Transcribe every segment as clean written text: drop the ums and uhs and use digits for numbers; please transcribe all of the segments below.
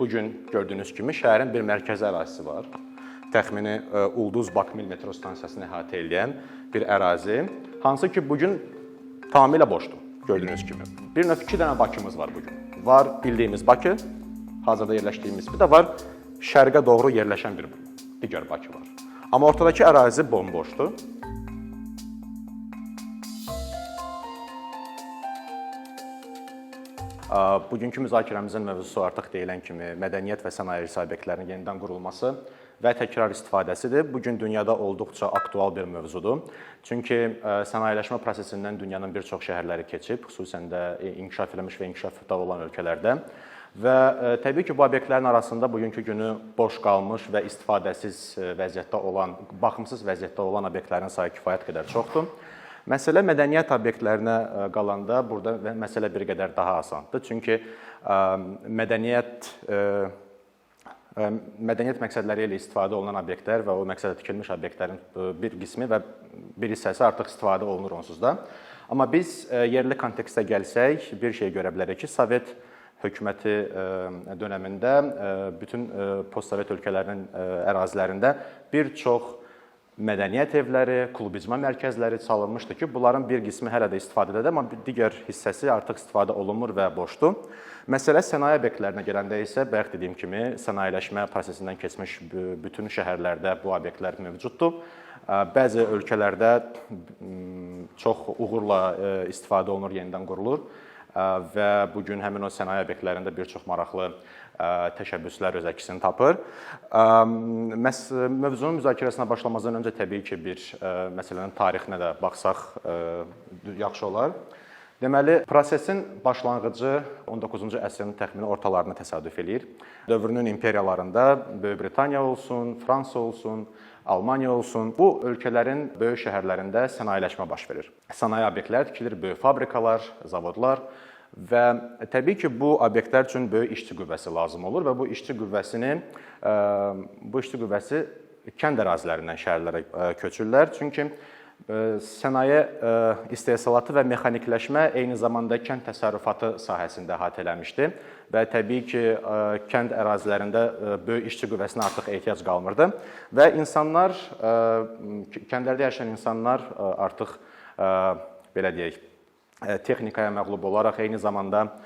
Bugün gördüyünüz kimi şəhərin bir mərkəzi ərazisi var. Təxmini Ulduz-Bakmil metro stansiyasını əhatə edən bir ərazi. Hansı ki, bugün tamamilə boşdur, gördüyünüz kimi. Bir növ 2 dənə Bakımız var bugün. Var bildiyimiz Bakı, hazırda yerləşdiyimiz, bir də var şərqə doğru yerləşən bir digər Bakı var. Amma ortadakı ərazi bomboşdur. Bugünkü müzakirəmizin mövzusu artıq deyilən kimi mədəniyyət və sənaye obyektlərinin yenidən qurulması və təkrar istifadəsidir. Bugün dünyada olduqca aktual bir mövzudur. Çünki sənayeləşmə prosesindən dünyanın bir çox şəhərləri keçib, xüsusən də inkişaf eləmiş və inkişafda olan ölkələrdə. Və təbii ki, bu obyektlərin arasında bugünkü günü boş qalmış və istifadəsiz vəziyyətdə olan, baxımsız vəziyyətdə olan obyektlərin sayı kifayət qədər çoxdur. Məsələ mədəniyyət obyektlərinə qalanda burada məsələ bir qədər daha asandır. Çünki mədəniyyət məqsədləri ilə istifadə olunan obyektlər və o məqsədə tikilmiş obyektlərin bir qismi və bir hissəsi artıq istifadə olunur onsuz da. Amma biz yerli kontekstə gəlsək, bir şey görə bilərik ki, Sovet hökuməti dönəmində bütün postsovet ölkələrinin ərazilərində bir çox mədəniyyət evləri, klubizma mərkəzləri çalınmışdı ki, bunların bir qismi hələ də istifadədədir, amma digər hissəsi artıq istifadə olunmur və boşdur. Məsələ sənaye obyektlərinə gələndə isə, bayaq dediyim kimi, sənayeleşmə prosesindən keçmiş bütün şəhərlərdə bu obyektlər mövcuddur. Bəzi ölkələrdə çox uğurla istifadə olunur, yenidən qurulur və bugün həmin o sənaye obyektlərində bir çox maraqlı təşəbbüslər öz əksini tapır. Mövzunun müzakirəsinə başlamazdan öncə təbii ki, bir məsələnin tarixinə də baxsaq yaxşı olar. Deməli, prosesin başlanğıcı 19-cu əsrin təxmini ortalarına təsadüf eləyir. Dövrünün imperiyalarında Böyük Britaniya olsun, Fransa olsun, Almaniya olsun, bu ölkələrin böyük şəhərlərində sənayeleşmə baş verir. Sənaye obyektlər tikilir, böyük fabrikalar, zavodlar. Və təbii ki, bu obyektlər üçün böyük işçi qüvvəsi lazım olur və bu işçi qüvvəsi kənd ərazilərindən şəhərlərə köçürlər. Çünki sənaye istehsalatı və mexanikləşmə eyni zamanda kənd təsərrüfatı sahəsində əhatə eləmişdi və təbii ki, kənd ərazilərində böyük işçi qüvvəsinə artıq ehtiyac qalmırdı və insanlar, kəndlərdə yaşayan insanlar artıq, belə deyək, texnikaya məğlub olaraq, eyni zamanda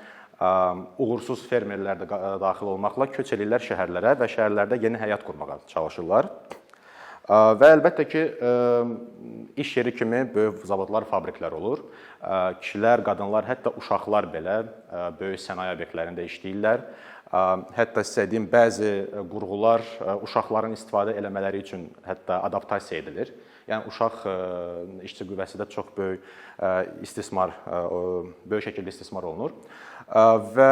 uğursuz fermerlər də daxil olmaqla köç edirlər şəhərlərə və şəhərlərdə yeni həyat qurmağa çalışırlar. Və əlbəttə ki, iş yeri kimi böyük zavodlar, fabriklər olur. Kişilər, qadınlar, hətta uşaqlar belə böyük sənaye obyektlərində işləyirlər. Hətta sizə deyim, bəzi qurğular uşaqların istifadə eləmələri üçün hətta adaptasiya edilir. Yəni, uşaq işçi qüvvəsi də çox böyük şəkildə istismar olunur. Və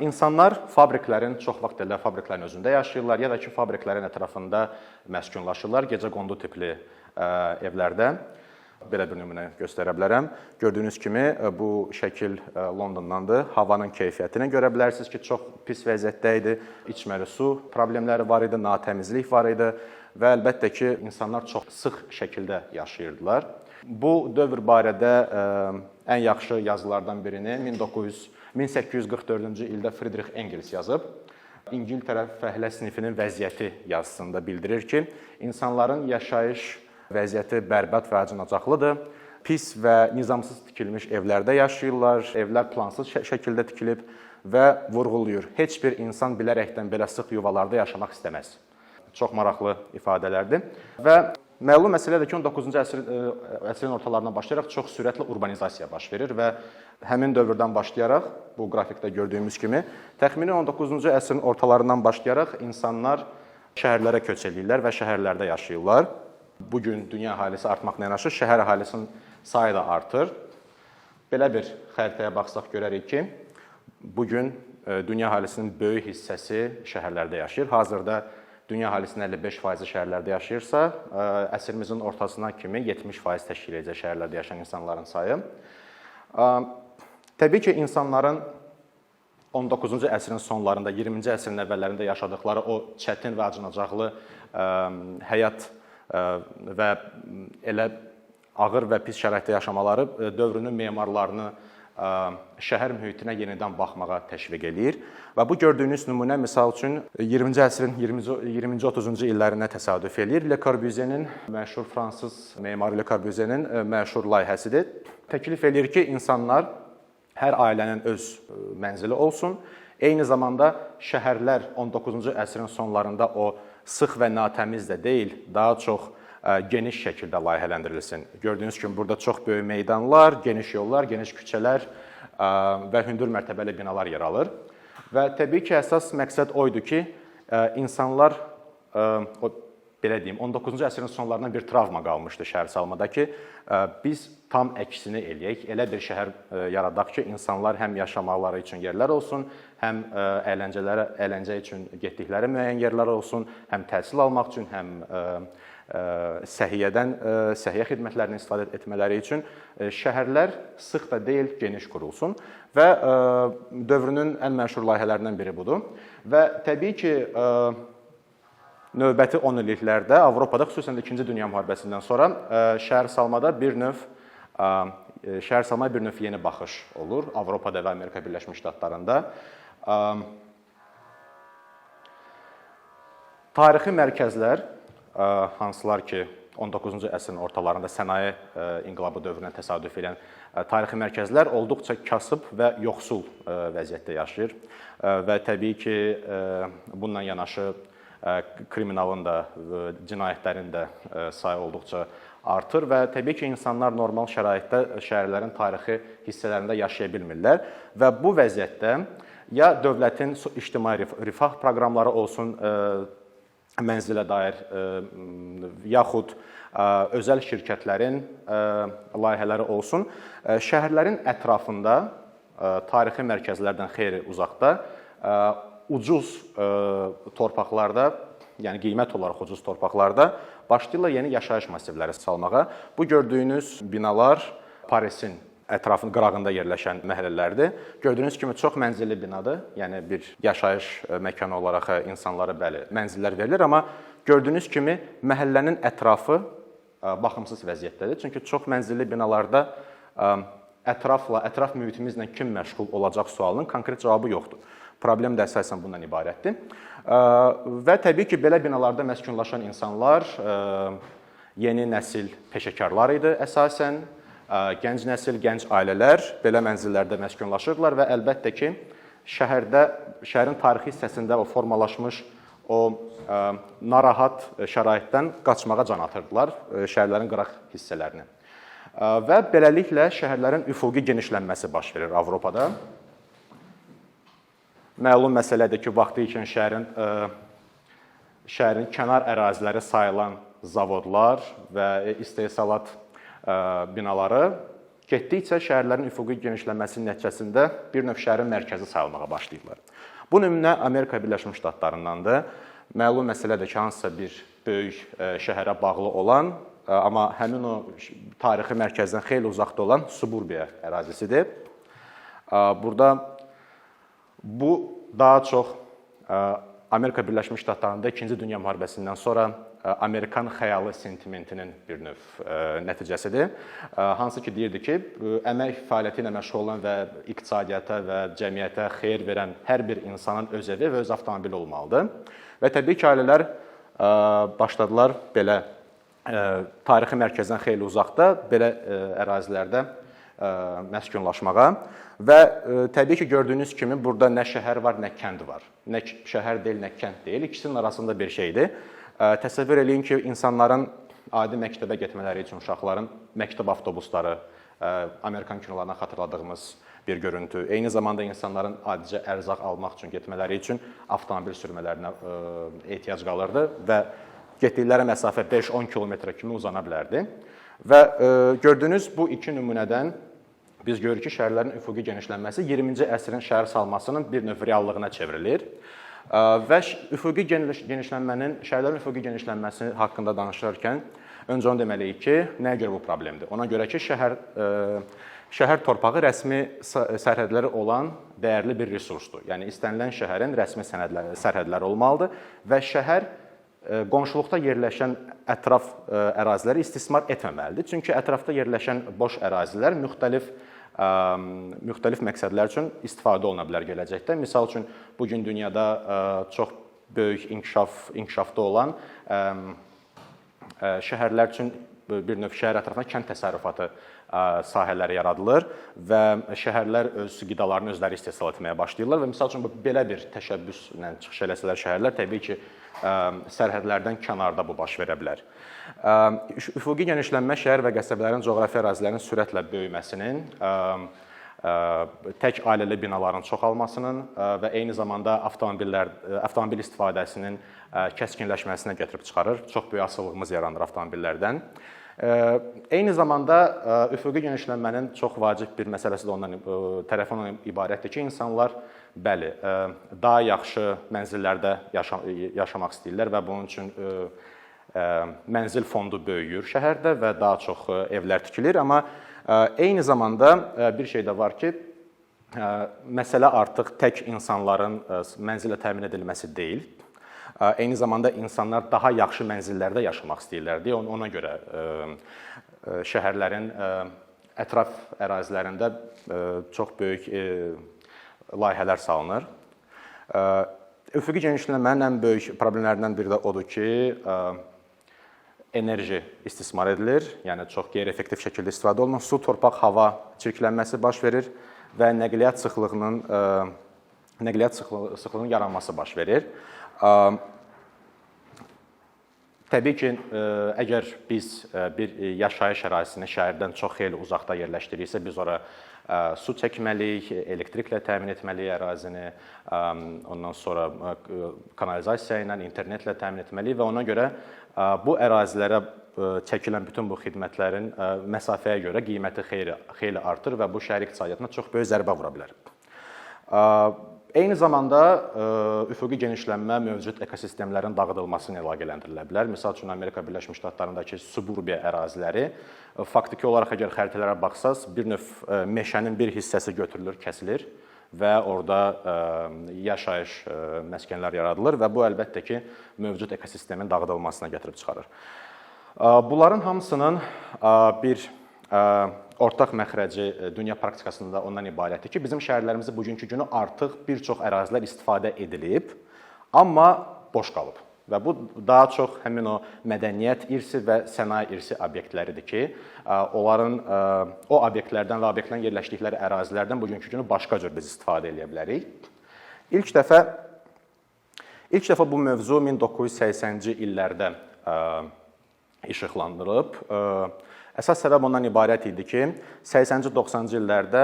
insanlar fabriklərin, çox vaxt elə fabriklərin özündə yaşayırlar, ya da ki, fabriklərin ətrafında məskunlaşırlar, gecə qondu tipli evlərdə. Belə bir nümunə göstərə bilərəm. Gördüyünüz kimi, bu şəkil Londondandır. Havanın keyfiyyətini görə bilərsiniz ki, çox pis vəziyyətdə idi. İçməli su problemləri var idi, natəmizlik var idi və əlbəttə ki, insanlar çox sıx şəkildə yaşayırdılar. Bu dövr barədə ən yaxşı yazılardan birini 1844-cü ildə Friedrich Engels yazıb. İngiltərə fəhlə sinifinin vəziyyəti yazısında bildirir ki, insanların yaşayış vəziyyəti bərbad və acınacaqlıdır. Pis və nizamsız tikilmiş evlərdə yaşayırlar, evlər plansız şəkildə tikilib və vurğulayır. Heç bir insan bilərəkdən belə sıx yuvalarda yaşamaq istəməz. Çox maraqlı ifadələrdir. Və məlum məsələdir ki, 19-cu əsrin ortalarından başlayaraq çox sürətli urbanizasiya baş verir və həmin dövrdən başlayaraq, bu qrafikdə gördüyümüz kimi, təxmini 19-cu əsrin ortalarından başlayaraq insanlar şəhərlərə köç edirlər və şəhərlərdə yaşayırlar. Bugün dünya əhalisi artmaqla yanaşı, şəhər əhalisinin sayı da artır. Belə bir xəritəyə baxsaq görərik ki, bugün dünya əhalisinin böyük hissəsi şəhərlərdə yaşayır. Hazırda dünya əhalisinin 55% şəhərlərdə yaşayırsa, əsrimizin ortasına kimi 70% təşkil edəcək şəhərlərdə yaşayan insanların sayı. Təbii ki, insanların 19-cu əsrin sonlarında, 20-ci əsrin əvvəllərində yaşadıkları o çətin və acınacaqlı həyat və elə ağır və pis şəraitdə yaşamaları dövrünün memarlarını şəhər mühitinə yenidən baxmağa təşviq eləyir. Və bu gördüyünüz nümunə misal üçün 20-ci əsrin 20-30-cu illərinə təsadüf eləyir. Le Corbusier'in məşhur fransız memarı Le Corbusier'in məşhur layihəsidir. Təklif eləyir ki, insanlar hər ailənin öz mənzili olsun. Eyni zamanda şəhərlər 19-cu əsrin sonlarında o sıx və natəmiz də deyil, daha çox geniş şəkildə layihələndirilsin. Gördüyünüz kimi burada çox böyük meydanlar, geniş yollar, geniş küçələr və hündür mərtəbəli binalar yer alır. Və təbii ki, əsas məqsəd oydu ki, insanlar, belə deyim, 19-cu əsrin sonlarından bir travma qalmışdı şəhər salmada ki, biz tam əksini eləyək, elə bir şəhər yaradaq ki, insanlar həm yaşamaqları üçün yerlər olsun, həm əyləncə üçün getdikləri müəyyən yerlər olsun, həm təhsil almaq üçün, həm səhiyyə xidmətlərini istifadə etmələri üçün şəhərlər sıx da deyil, geniş qurulsun və dövrünün ən məşhur layihələrindən biri budur. Və təbii ki, növbəti 10 illiklərdə Avropada, xüsusən də 2-ci Dünya müharibəsindən sonra şəhər salmaya bir növ yeni baxış olur Avropada və Amerika Birləşmiş Ştatlarında. Tarixi mərkəzlər, hansılar ki, 19-cu əsrin ortalarında sənaye inqilabı dövrünə təsadüf edən tarixi mərkəzlər olduqca kasıb və yoxsul vəziyyətdə yaşayır və təbii ki, bununla yanaşı kriminalın da, cinayətlərin də sayı olduqca artır və təbii ki, insanlar normal şəraitdə şəhərlərin tarixi hissələrində yaşaya bilmirlər və bu vəziyyətdə ya dövlətin ictimai rifah proqramları olsun, mənzilə dair, yaxud özəl şirkətlərin layihələri olsun, şəhərlərin ətrafında, tarixi mərkəzlərdən xeyli uzaqda, ucuz torpaqlarda, yəni qiymət olaraq ucuz torpaqlarda başlayırlar yeni yaşayış massivləri salmağa. Bu gördüyünüz binalar Parisin ətrafının qırağında yerləşən məhəllələrdir. Gördüyünüz kimi çox mənzilli binadır. Yəni bir yaşayış məkanı olaraq insanlara bəli mənzillər verilir, amma gördüyünüz kimi məhəllənin ətrafı baxımsız vəziyyətdədir. Çünki çox mənzilli binalarda ətraf mühitimizlə kim məşğul olacaq sualının konkret cavabı yoxdur. Problem də əsasən bundan ibarətdir. Və təbii ki, belə binalarda məskunlaşan insanlar yeni nəsil peşəkarlar idi əsasən. Gənc nəsil, gənc ailələr belə mənzillərdə məskunlaşırlar və əlbəttə ki, şəhərin tarixi hissəsində o formalaşmış o narahat şəraitdən qaçmağa can atırdılar şəhərlərin qıraq hissələrini. Və beləliklə şəhərlərin üfuqi genişlənməsi baş verir Avropada. Məlum məsələdir ki, vaxtı ikən şəhərin kənar əraziləri sayılan zavodlar və istehsalat binaları getdikcə şəhərlərin üfuqi genişlənməsinin nəticəsində bir növ şəhərin mərkəzi sayılmağa başlayırlar. Bu nümunə Amerika Birləşmiş Ştatlarındandır. Məlum məsələdir ki, hansısa bir böyük şəhərə bağlı olan, amma həmin o tarixi mərkəzdən xeyli uzaqda olan suburbiya ərazisidir. Burada bu daha çox Amerika Birləşmiş Ştatlarında 2-ci Dünya müharibəsindən sonra Amerikan xəyalı sentimentinin bir növ nəticəsidir. Hansı ki, deyirdi ki, əmək fəaliyyəti ilə məşğul olan və iqtisadiyyata və cəmiyyətə xeyir verən hər bir insanın öz evi və öz avtomobili olmalıdır. Və təbii ki, ailələr başladılar belə tarixi mərkəzdən xeyli uzaqda, belə ərazilərdə məskunlaşmağa və təbii ki, gördüyünüz kimi burada nə şəhər var, nə kənd var. Nə şəhər deyil, nə kənd deyil. İkisinin arasında bir şeydir. Təsəvvür eləyin ki, insanların adi məktəbə getmələri üçün uşaqların məktəb avtobusları, Amerikan kinolarından xatırladığımız bir görüntü. Eyni zamanda insanların adicə ərzaq almaq üçün getmələri üçün avtomobil sürmələrinə ehtiyac qalırdı və getdikləri məsafə 5-10 kilometrə kimi uzana bilərdi. Və gördüyünüz bu iki nümunədən biz görürük ki, şəhərlərin üfuqi genişlənməsi 20-ci əsrin şəhər salmasının bir növ reallığına çevrilir. Və üfuqi genişlənmənin, şəhərlərin üfuqi genişlənməsi haqqında danışarkən öncə onu deməliyik ki, nəyə görə bu problemdir? Ona görə ki, şəhər torpağı rəsmi sərhədləri olan dəyərli bir resursdur. Yəni, istənilən şəhərin rəsmi sərhədləri olmalıdır və şəhər qonşuluqda yerləşən ətraf əraziləri istismar etməməlidir. Çünki ətrafda yerləşən boş ərazilər müxtəlif müxtəlif məqsədlər üçün istifadə oluna bilər gələcəkdə. Misal üçün, bu gün dünyada çox böyük inkişafda olan şəhərlər üçün bir növ şəhər ətrafında kənd təsərrüfatı sahələri yaradılır və şəhərlər öz qidalarını özləri istehsal etməyə başlayırlar və misal üçün belə bir təşəbbüslə çıxış eləsələr şəhərlər, təbii ki, sərhədlərdən kənarda bu baş verə bilər. Üfüqi genişlənmə şəhər və qəsəbələrin coğrafi ərazilərinin sürətlə böyüməsinin, tək ailəli binaların çoxalmasının və eyni zamanda avtomobil istifadəsinin kəskinləşməsinə gətirib çıxarır. Çox böyük asılılığımız yaranır avtomobillərdən. Eyni zamanda üfüqi genişlənmənin çox vacib bir məsələsi də tərəfi ondan ibarətdir ki, insanlar daha yaxşı mənzillərdə yaşamaq istəyirlər və bunun üçün mənzil fondu böyüyür şəhərdə və daha çox evlər tikilir. Amma eyni zamanda bir şey də var ki, məsələ artıq tək insanların mənzillə təmin edilməsi deyil. Eyni zamanda insanlar daha yaxşı mənzillərdə yaşamaq istəyirlər deyə ona görə şəhərlərin ətraf ərazilərində çox böyük layihələr salınır. Üfüqi genişlənmənin ən böyük problemlərindən biri də odur ki, enerji istismar edilir, yəni çox qeyri-effektiv şəkildə istifadə olunur. Su, torpaq, hava çirklənməsi baş verir və nəqliyyat sıxlığının yaranması baş verir. Təbii ki, əgər biz bir yaşayış ərazisini şəhərdən çox xeyli uzaqda yerləşdiriksə, biz ora su çəkməliyik, elektriklə təmin etməliyik ərazini, ondan sonra kanalizasiya ilə, internetlə təmin etməliyik və ona görə bu ərazilərə çəkilən bütün bu xidmətlərin məsafəyə görə qiyməti xeyli artır və bu şəhər iqtisadiyyatına çox böyük zərbə vura bilər. Eyni zamanda üfüqi genişlənmə mövcud ekosistemlərin dağıdılmasını əlaqələndirilə bilər. Misal üçün, Amerika Birləşmiş Ştatlarındakı suburbiya əraziləri faktiki olaraq əgər xəritələrə baxsaz, bir növ meşənin bir hissəsi götürülür, kəsilir və orada yaşayış məskənlər yaradılır və bu əlbəttə ki, mövcud ekosistemin dağıdılmasına gətirib çıxarır. Bunların hamısının bir ortaq məxrəci dünya praktikasında ondan ibarətdir ki, bizim şəhərlərimizi bugünkü günü artıq bir çox ərazilər istifadə edilib, amma boş qalıb. Və bu daha çox həmin o mədəniyyət irsi və sənaye irsi obyektləridir ki, onların o obyektlərdən və obyektlərin yerləşdikləri ərazilərdən bugünkü günü başqa cür biz istifadə edə bilərik. İlk dəfə bu mövzu 1980-ci illərdə işıqlandırılıb. Əsas səbəb ondan ibarət idi ki, 80-90-cı illərdə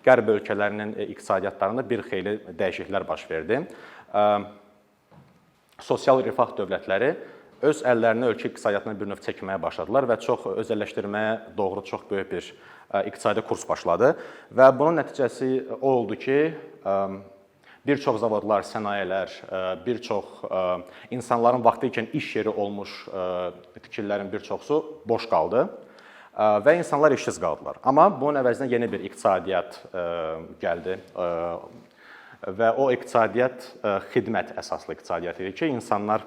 qərb ölkələrinin iqtisadiyyatlarında bir xeyli dəyişikliklər baş verdi. Sosial rifah dövlətləri öz əllərini ölkə iqtisadiyyatına bir növ çəkməyə başladılar və çox özəlləşdirməyə doğru çox böyük bir iqtisadi kurs başladı. Və bunun nəticəsi o oldu ki, bir çox zavodlar, sənayələr, bir çox insanların vaxtı ikən iş yeri olmuş tikililərin bir çoxusu boş qaldı və insanlar işsiz qaldılar. Amma bunun əvəzinə yeni bir iqtisadiyyat gəldi və o iqtisadiyyat xidmət əsaslı iqtisadiyyat idi ki, insanlar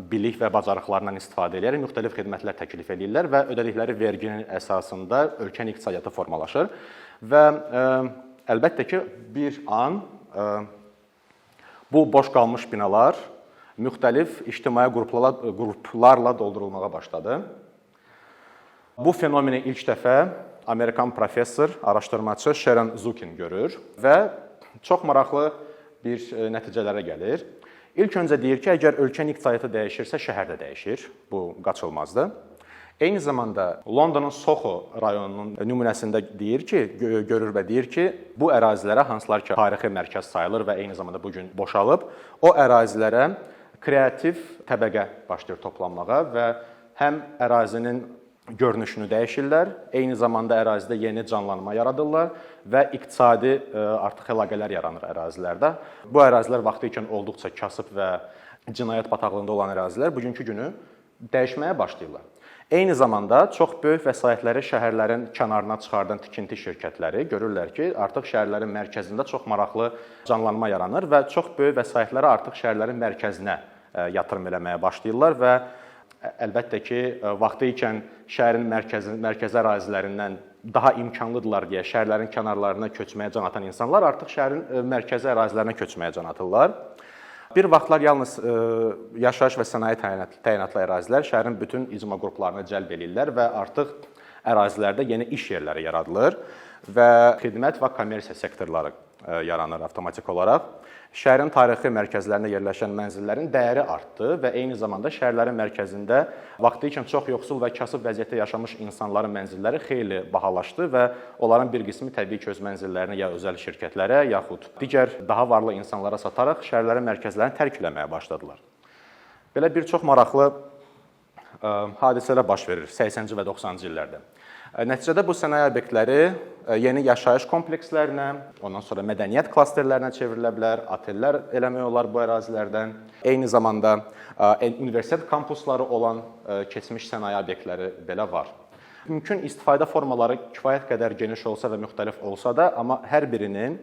bilik və bacarıqlarından istifadə edərək müxtəlif xidmətlər təklif edirlər və ödədikləri verginin əsasında ölkənin iqtisadiyyatı formalaşır və əlbəttə ki, bir an bu boş qalmış binalar müxtəlif ictimai qruplarla doldurulmağa başladı. Bu fenomeni ilk dəfə Amerikan professor, araşdırmaçı Sharon Zukin görür və çox maraqlı bir nəticələrə gəlir. İlk öncə deyir ki, əgər ölkənin iqtisadiyyatı dəyişirsə, şəhər də dəyişir. Bu qaçılmazdır. Eyni zamanda Londonun Soho rayonunun nümunəsində görür və deyir ki, bu ərazilərə hansılar ki, tarixi mərkəz sayılır və eyni zamanda bugün boşalıb, o ərazilərə kreativ təbəqə başlayır toplanmağa və həm ərazinin görünüşünü dəyişirlər, eyni zamanda ərazidə yeni canlanma yaradırlar və iqtisadi artıq əlaqələr yaranır ərazilərdə. Bu ərazilər vaxtı ikən olduqca kasıb və cinayət bataqlığında olan ərazilər bugünkü günü dəyişməyə başlayırlar. Eyni zamanda çox böyük vəsaitləri şəhərlərin kənarına çıxardan tikinti şirkətləri görürlər ki, artıq şəhərlərin mərkəzində çox maraqlı canlanma yaranır və çox böyük vəsaitləri artıq şəhərlərin mərkəzinə yatırım eləməyə başlayırlar və əlbəttə ki, vaxtı ikən şəhərin mərkəzi ərazilərindən daha imkanlıdırlar deyə şəhərlərin kənarlarına köçməyə can atan insanlar artıq şəhərin mərkəzi ərazilərinə köçməyə can atırlar. Bir vaxtlar yalnız yaşayış və sənaye təyinatlı ərazilər şəhərin bütün icma qruplarını cəlb edirlər və artıq ərazilərdə yeni iş yerləri yaradılır və xidmət və kommersiya sektorları yaranır avtomatik olaraq. Şəhərin tarixi mərkəzlərində yerləşən mənzillərin dəyəri artdı və eyni zamanda şəhərlərin mərkəzində vaxtı ikən çox yoxsul və kasıb vəziyyətdə yaşamış insanların mənzilləri xeyli bahalaşdı və onların bir qismi təbii ki, öz mənzillərini ya özəl şirkətlərə, yaxud digər daha varlı insanlara sataraq şəhərlərin mərkəzlərini tərk eləməyə başladılar. Belə bir çox maraqlı hadisələr baş verir 80-ci və 90-cı illərdə. Nəticədə bu sənaye obyektləri yeni yaşayış komplekslərinə, ondan sonra mədəniyyət klasterlərinə çevrilə bilər, otellər eləmək olar bu ərazilərdən. Eyni zamanda universitet kampusları olan keçmiş sənaye obyektləri belə var. Mümkün istifadə formaları kifayət qədər geniş olsa və müxtəlif olsa da, amma hər birinin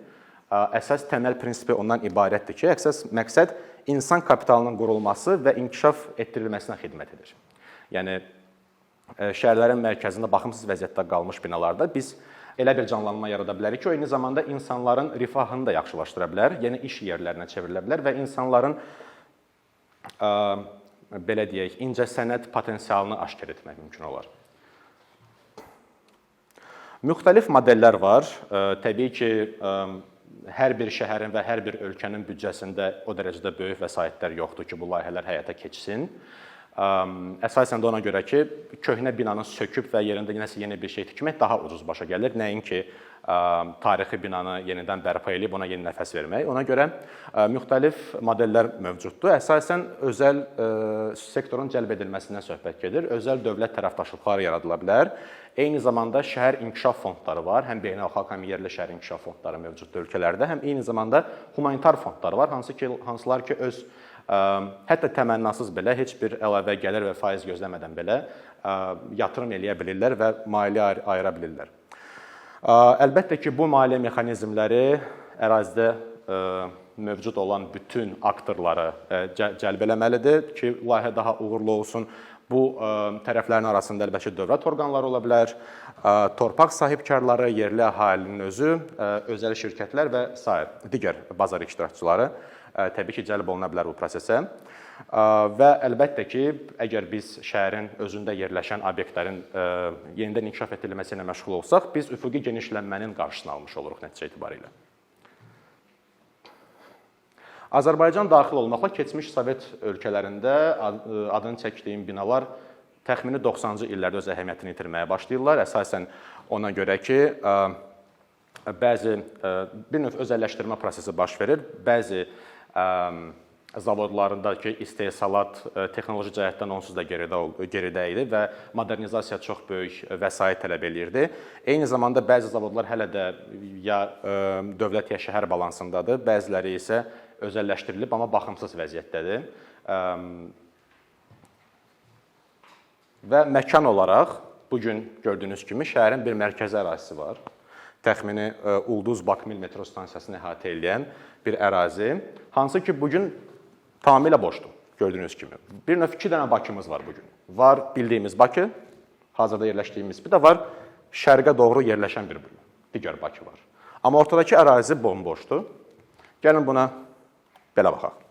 əsas təməl prinsipi ondan ibarətdir ki, əsas məqsəd insan kapitalının qurulması və inkişaf etdirilməsinə xidmət edir. Yəni, şəhərlərin mərkəzində baxımsız vəziyyətdə qalmış binalarda biz elə bir canlanma yarada bilərik ki, o eyni zamanda insanların rifahını da yaxşılaşdıra bilər, yeni iş yerlərinə çevrilə bilər və insanların belə deyək, incəsənət potensialını aşkar etmək mümkün olar. Müxtəlif modellər var. Təbii ki, hər bir şəhərin və hər bir ölkənin büdcəsində o dərəcədə böyük vəsaitlər yoxdur ki, bu layihələr həyata keçsin. Əsasən də ona görə ki, köhnə binanı söküb və yerində yeni bir şey tikmək daha ucuz başa gəlir. Nəinki tarixi binanı yenidən bərpa edib ona yeni nəfəs vermək. Ona görə müxtəlif modellər mövcuddur. Əsasən özəl sektorun cəlb edilməsindən söhbət gedir. Özəl dövlət tərəfdaşlıqları yaradıla bilər. Eyni zamanda şəhər inkişaf fondları var. Həm beynəlxalq, həm yerli şəhər inkişaf fondları mövcuddur ölkələrdə. Həm eyni zamanda humanitar fondlar var, hansılar ki öz hətta təmənnasız belə heç bir əlavə gəlir və faiz gözləmədən belə yatırım eləyə bilirlər və maliyyə ayıra bilirlər. Əlbəttə ki, bu maliyyə mexanizmləri ərazidə mövcud olan bütün aktorları cəlb eləməlidir ki, layihə daha uğurlu olsun. Bu tərəflərin arasında əlbəttə dövlət orqanları ola bilər, torpaq sahibkarları, yerli əhalinin özü, özəl şirkətlər və sair digər bazar iştirakçıları təbii ki, cəlb oluna bilər bu prosesə. Və əlbəttə ki, əgər biz şəhərin özündə yerləşən obyektlərin yenidən inkişaf etdirilməsi ilə məşğul olsaq, biz üfüqi genişlənmənin qarşısını almış oluruq nəticə etibarilə. Azərbaycan daxil olmaqla keçmiş Sovet ölkələrində adını çəkdiyim binalar təxmini 90-cı illərdə öz əhəmiyyətini itirməyə başlayırlar. Əsasən ona görə ki, bəzi bir növ özəlləşdirmə prosesi baş verir. Bəzi zavodlarındakı istehsalat texnoloji cəhətdən onsuz da geridə idi və modernizasiya çox böyük vəsait tələb eləyirdi. Eyni zamanda bəzi zavodlar hələ də ya dövlət ya şəhər balansındadır, bəziləri isə özəlləşdirilib, amma baxımsız vəziyyətdədir. Və məkan olaraq bugün gördüyünüz kimi şəhərin bir mərkəzi ərazisi var. Təxmini Ulduz-Bakmil metro stansiyasını əhatə edən bir ərazi, hansı ki, bugün tamamilə boşdur, gördüyünüz kimi. Bir növ 2 dənə Bakımız var bugün. Var bildiyimiz Bakı, hazırda yerləşdiyimiz, bir də var şərqə doğru yerləşən bir digər Bakı var. Amma ortadakı ərazi bomboşdur. Gəlin buna belə baxaq.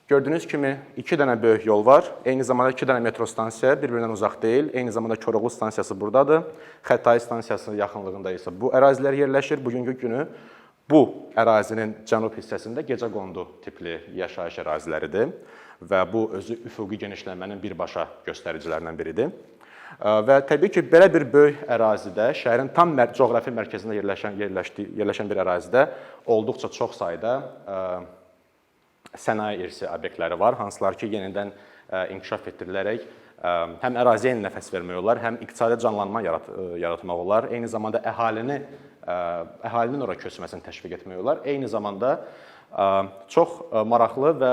Gördüyünüz kimi 2 dənə böyük yol var. Eyni zamanda 2 dənə metro stansiya bir-birindən uzaq deyil. Eyni zamanda Koroğlu stansiyası buradadır. Xətai stansiyasının yaxınlığında isə bu ərazilər yerləşir. Bugünkü günü bu ərazinin cənub hissəsində gecəqondu tipli yaşayış əraziləridir və bu özü üfüqi genişlənmənin birbaşa göstəricilərindən biridir. Və təbii ki, belə bir böyük ərazidə, şəhərin tam coğrafi mərkəzində yerləşən bir ərazidə olduqca çox sayda sənaye irsi obyektləri var, hansılar ki, yenidən inkişaf etdirilərək həm əraziyə yeni nəfəs vermək olar, həm iqtisadi canlanma yaratmaq olar, eyni zamanda əhalinin ora köçməsini təşviq etmək olar, eyni zamanda çox maraqlı və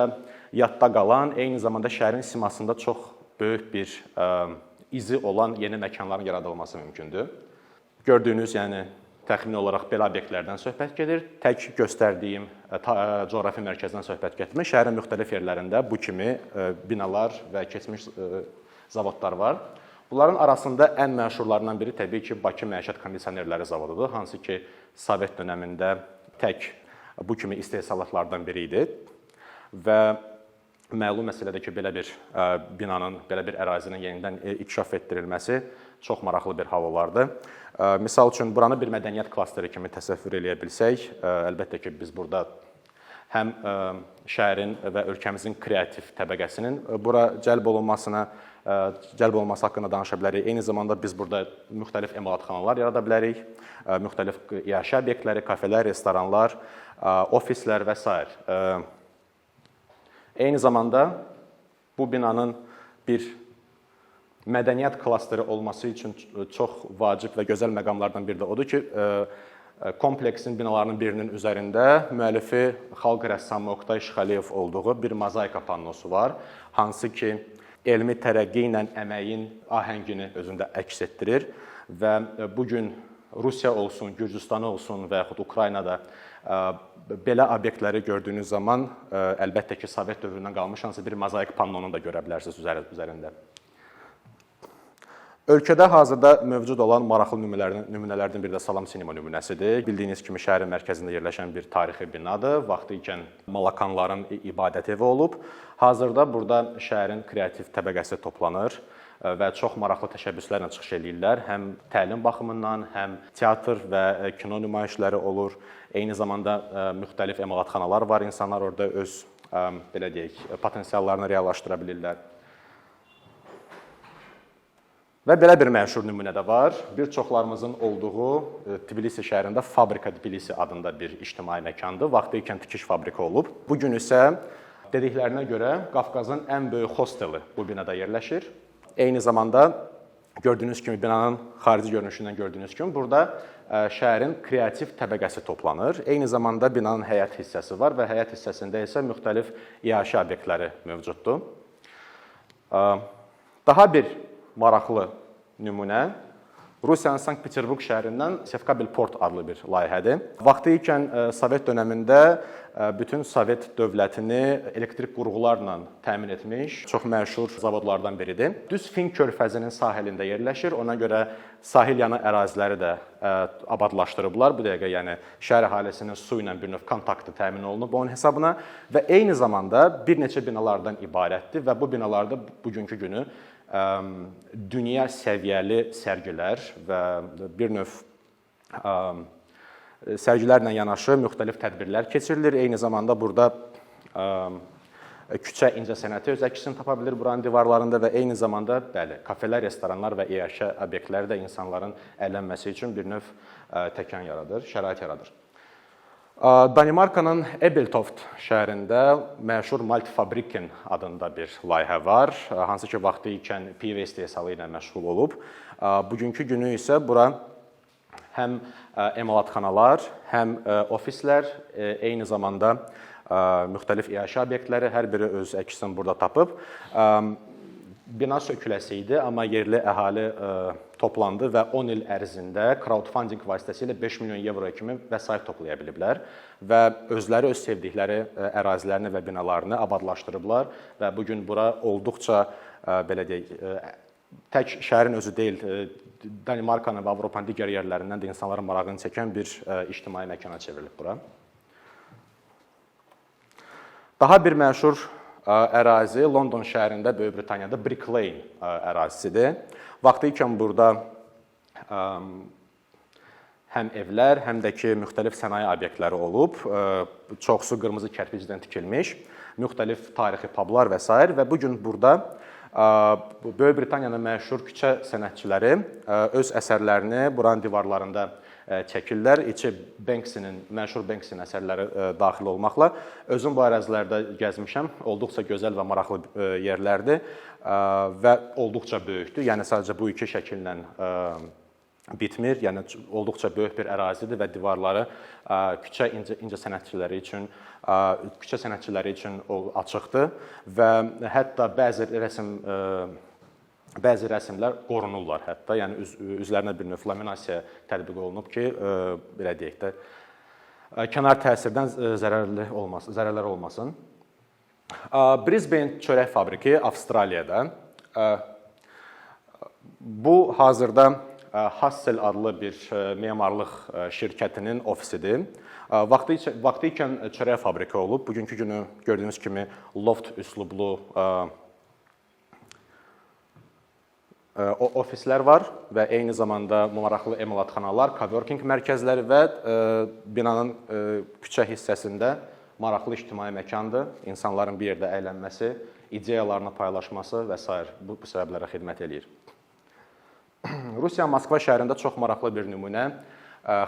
yadda qalan, eyni zamanda şəhərin simasında çox böyük bir izi olan yeni məkanların yaradılması mümkündür. Gördüyünüz, yəni təxmini olaraq belə obyektlərdən söhbət gedir. Tək göstərdiyim coğrafi mərkəzdən söhbət getmir. Şəhərin müxtəlif yerlərində bu kimi binalar və keçmiş zavodlar var. Bunların arasında ən məşhurlarından biri təbii ki, Bakı Məişət Kondisionerləri zavodudur, hansı ki, Sovet dönəmində tək bu kimi istehsalatlardan biri idi və məlum məsələdir ki, belə bir binanın, belə bir ərazinin yenidən inkişaf etdirilməsi çox maraqlı bir hal olardı. Misal üçün, buranı bir mədəniyyət klasteri kimi təsəvvür eləyə bilsək, əlbəttə ki, biz burada həm şəhərin və ölkəmizin kreativ təbəqəsinin bura cəlb olunması haqqında danışa bilərik. Eyni zamanda biz burada müxtəlif emalatxanalar yarada bilərik, müxtəlif yaşayış obyektləri, kafelər, restoranlar, ofislər və s. Eyni zamanda bu binanın bir mədəniyyət klasteri olması üçün çox vacib və gözəl məqamlardan biri də odur ki, kompleksin binalarının birinin üzərində müəllifi xalq rəssamı Oqtay Şıxəliyev olduğu bir mozaika pannosu var, hansı ki, elmi tərəqqi ilə əməyin ahəngini özündə əks etdirir və bugün Rusiya olsun, Gürcüstanı olsun və yaxud Ukraynada belə obyektləri gördüyünüz zaman əlbəttə ki, Sovet dövründən qalmış hansı bir mozaik pannonu da görə bilərsiniz üzərində. Ölkədə hazırda mövcud olan maraqlı nümunələrdən biri də Salam Sinema nümunəsidir. Bildiyiniz kimi şəhərin mərkəzində yerləşən bir tarixi binadır. Vaxtı ikən Malakanların ibadət evi olub. Hazırda burada şəhərin kreativ təbəqəsi toplanır və çox maraqlı təşəbbüslərlə çıxış edirlər. Həm təlim baxımından, həm teatr və kino nümayişləri olur. Eyni zamanda müxtəlif emalatxanalar var. İnsanlar orada öz, belə deyək, potensiallarını reallaşdıra bilirlər. Və belə bir məşhur nümunə də var. Bir çoxlarımızın olduğu Tbilisi şəhərində Fabrika Tbilisi adında bir ictimai məkandır. Vaxtı ikən tikiş fabriki olub. Bugün isə dediklərinə görə Qafqazın ən böyük hosteli bu binada yerləşir. Eyni zamanda gördüyünüz kimi binanın xarici görünüşündən gördüyünüz kimi burada şəhərin kreativ təbəqəsi toplanır. Eyni zamanda binanın həyət hissəsi var və həyət hissəsində isə müxtəlif yaşayış obyektləri mövcuddur. Daha bir maraqlı nümunə Rusiyanın Sankt-Peterburq şəhərindən Sevkabil Port adlı bir layihədir. Vaxtı ikən Sovet dönəmində bütün Sovet dövlətini elektrik qurğularla təmin etmiş çox məşhur zavodlardan biridir. Düz Fin körfəzinin sahilində yerləşir. Ona görə sahil yanı əraziləri də abadlaşdırıblar. Bu dəqiqə yəni şəhər əhalisinin su ilə bir növ kontaktı təmin olunub onun hesabına və eyni zamanda bir neçə binalardan ibarətdir və bu binalarda bugünkü günü dünya səviyyəli sərgilər və bir növ sərgilərlə yanaşı müxtəlif tədbirlər keçirilir. Eyni zamanda burada küçə incəsənəti öz əksini tapa bilir buranın divarlarında və eyni zamanda bəli, kafelər, restoranlar və yaşayış obyektləri də insanların əylənməsi üçün bir növ təkan yaradır, şərait yaradır. Danimarkanın Ebeltoft şəhərində məşhur Maltfabriken adında bir layihə var, hansı ki, vaxtı ikən pivə istehsalı ilə məşğul olub. Bugünkü günü isə bura həm emalatxanalar, həm ofislər, eyni zamanda müxtəlif yaşayış obyektləri, hər biri öz əksini burada tapıb. Bina söküləsi idi, amma yerli əhali toplandı və 10 il ərzində crowdfunding vasitəsilə 5 milyon evro kimi vəsait toplaya biliblər və özləri öz sevdikləri ərazilərini və binalarını abadlaşdırıblar və bugün bura olduqca, belə deyək, tək şəhərin özü deyil, Danimarkanın və Avropanın digər yerlərindən də insanların marağını çəkən bir ictimai məkana çevrilib bura. Daha bir məşhur ərazi London şəhərində, Böyük Britaniyada Brick Lane ərazisidir. Vaxtı ikən burada həm evlər, həm də ki, müxtəlif sənaye obyektləri olub. Çoxsu qırmızı kərpicdən tikilmiş, müxtəlif tarixi publar və s. Və bugün burada Böyük Britaniyanın məşhur küçə sənətçiləri öz əsərlərini buranın divarlarında çəkirlər. İçi məşhur Banksinin əsərləri daxil olmaqla. Özüm bu ərazilərdə gəzmişəm. Olduqca gözəl və maraqlı yerlərdir və olduqca böyükdür. Yəni sadəcə bu iki şəkillə bitmir. Yəni olduqca böyük bir ərazidir və divarları küçə incəsənətçiləri üçün açıqdır və hətta bəzi rəsmlər qorunurlar hətta, yəni üzlərinə bir növ laminasiya tətbiq olunub ki, belə deyək də, kənar təsirdən zərərlər olmasın. Brisbane çörək fabriki Avstraliyada Bu hazırda Hassel adlı bir memarlıq şirkətinin ofisidir. Vaxtı ikən çörək fabriki olub. Bugünkü günü gördüyünüz kimi loft üslublu ofislər var və eyni zamanda maraqlı emalatxanalar, coworking mərkəzləri və binanın küçə hissəsində maraqlı ictimai məkandır. İnsanların bir yerdə əylənməsi, ideyalarını paylaşması və s. bu səbəblərə xidmət eləyir. Rusiyanın Moskva şəhərində çox maraqlı bir nümunə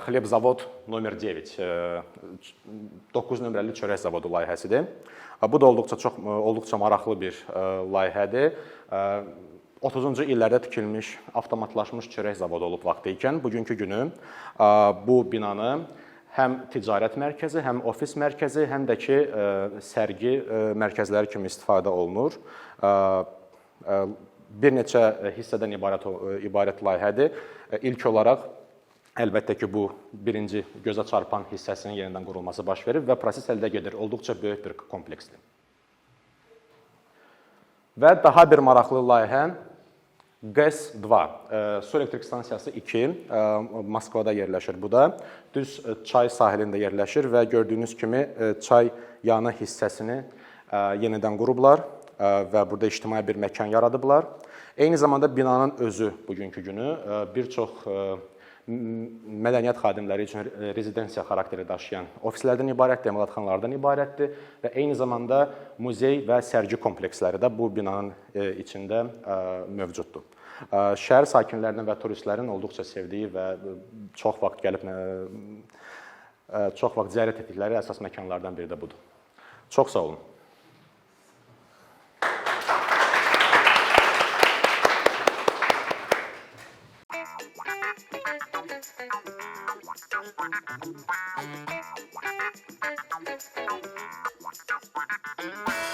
Xlebzavod nömrə 9, 9 nömrəli çörək zavodu layihəsidir. Bu da olduqca maraqlı bir layihədir. 30-cu illərdə tikilmiş, avtomatlaşmış çörək zavodu olub vaxtı ikən, bugünkü günü bu binanı həm ticarət mərkəzi, həm ofis mərkəzi, həm də ki, sərgi mərkəzləri kimi istifadə olunur. Bir neçə hissədən ibarət layihədir. İlk olaraq, əlbəttə ki, bu birinci gözə çarpan hissəsinin yenidən qurulması baş verir və proses əldə gedir. Olduqca böyük bir kompleksdir. Və daha bir maraqlı layihə GES-2, su elektrik stansiyası 2, Moskvada yerləşir bu da. Düz çay sahilində yerləşir və gördüyünüz kimi çay yanı hissəsini yenidən qurublar və burada ictimai bir məkan yaradıblar. Eyni zamanda binanın özü bugünkü günü bir çox mədəniyyət xadimləri üçün rezidensiya xarakteri daşıyan ofislərdən ibarətdir, emalatxanalardan ibarətdir və eyni zamanda muzey və sərgi kompleksləri də bu binanın içində mövcuddur. Şəhər sakinlərinin və turistlərin olduqca sevdiyi və çox vaxt ziyarət etdikləri əsas məkanlardan biri də budur. Çox sağ olun. Thank you.